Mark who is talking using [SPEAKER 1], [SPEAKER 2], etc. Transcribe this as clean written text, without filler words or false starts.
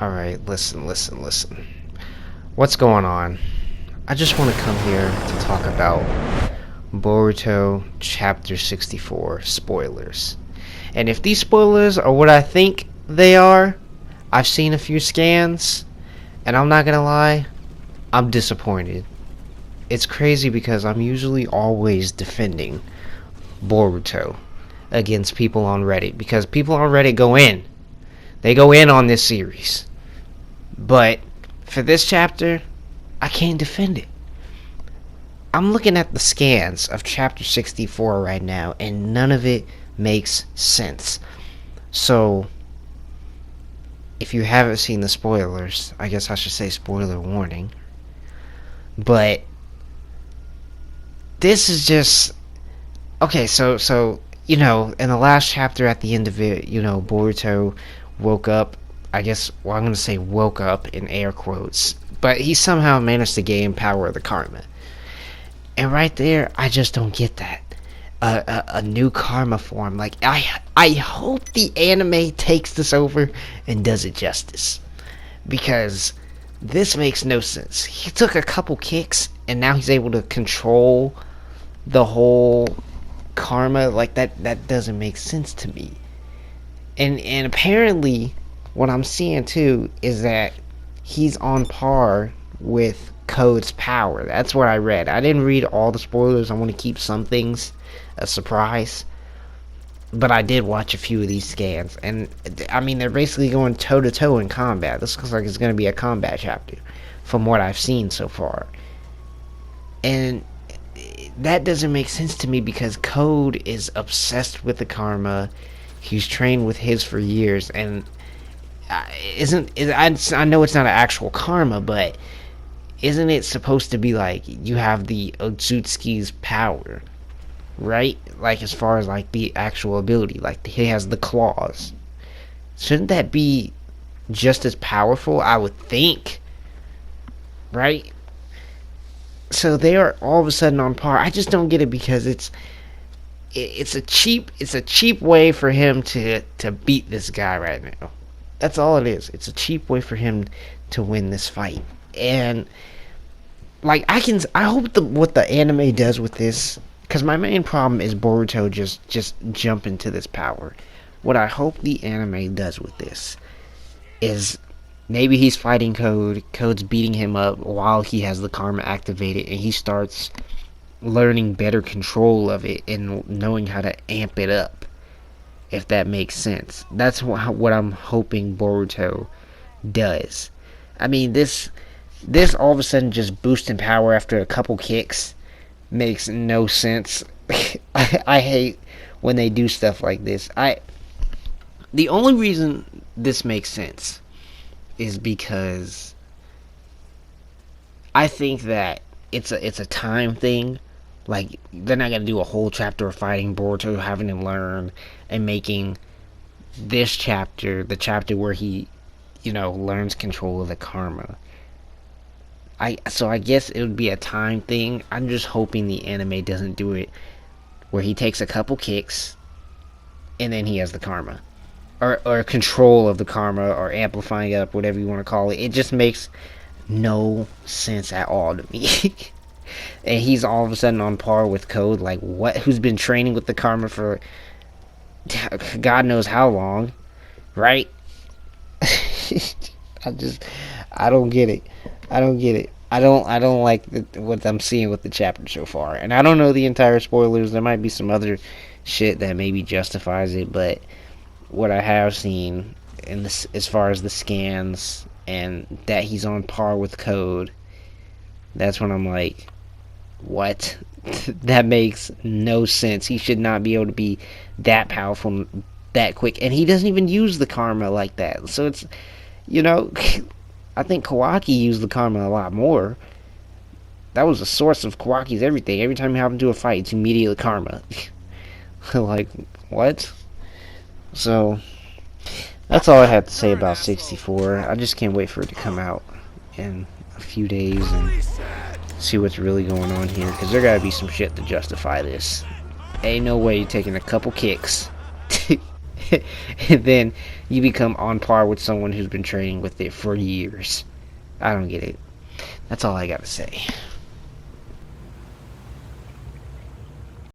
[SPEAKER 1] Alright, listen. What's going on? I just want to come here to talk about Boruto Chapter 64 spoilers. And if these spoilers are what I think they are, I've seen a few scans, and I'm not gonna lie, I'm disappointed. It's crazy because I'm usually always defending Boruto against people on Reddit, because people on Reddit go in. They go in on this series. But for this chapter, I can't defend it. I'm looking at the scans of chapter 64 right now, and none of it makes sense. So, if you haven't seen the spoilers, I guess I should say spoiler warning. But this is just okay. So in the last chapter, at the end of it, Boruto woke up. I guess, well, I'm going to say woke up in air quotes, but he somehow managed to gain power of the karma. And right there, I just don't get that. A new karma form. Like, I hope the anime takes this over and does it justice. Because this makes no sense. He took a couple kicks, and now he's able to control the whole karma. Like, that doesn't make sense to me. And apparently, what I'm seeing too is that he's on par with Code's power. That's what I read. I didn't read all the spoilers. I want to keep some things a surprise. But I did watch a few of these scans. And, I mean, they're basically going toe-to-toe in combat. This looks like it's going to be a combat chapter from what I've seen so far. And that doesn't make sense to me because Code is obsessed with the karma. He's trained with his for years, and I know it's not an actual karma, but isn't it supposed to be like you have the Otsutsuki's power, right? Like, as far as like the actual ability, like he has the claws. Shouldn't that be just as powerful? I would think, right? So they are all of a sudden on par. I just don't get it because it's a cheap way for him to beat this guy right now. That's all it is. It's a cheap way for him to win this fight. And like, I hope what the anime does with this, because my main problem is Boruto just jumping to this power. What I hope the anime does with this is maybe he's fighting Code. Code's beating him up while he has the karma activated, and he starts learning better control of it and knowing how to amp it up. If that makes sense. That's what I'm hoping Boruto does. I mean, this all of a sudden just boosting power after a couple kicks makes no sense. I hate when they do stuff like this. The only reason this makes sense is because I think that it's a time thing. Like, they're not going to do a whole chapter of fighting Boruto, having him learn, and making this chapter the chapter where he, learns control of the karma. So I guess it would be a time thing. I'm just hoping the anime doesn't do it where he takes a couple kicks, and then he has the karma. Or control of the karma, or amplifying it up, whatever you want to call it. It just makes no sense at all to me. And he's all of a sudden on par with Code. Like, what? Who's been training with the karma for God knows how long, right? I don't get it. I don't like what I'm seeing with the chapter so far. And I don't know the entire spoilers. There might be some other shit that maybe justifies it, but what I have seen in this, as far as the scans and that he's on par with Code, that's when I'm like, what? That makes no sense. He should not be able to be that powerful that quick. And he doesn't even use the karma like that. So it's, I think Kawaki used the karma a lot more. That was the source of Kawaki's everything. Every time he happened to a fight, it's immediately karma. Like, what? So, that's all I have to say about 64. I just can't wait for it to come out in a few days and see what's really going on here, because there gotta be some shit to justify this. Ain't no way you're taking a couple kicks and then you become on par with someone who's been training with it for years. I don't get it. That's all I gotta say.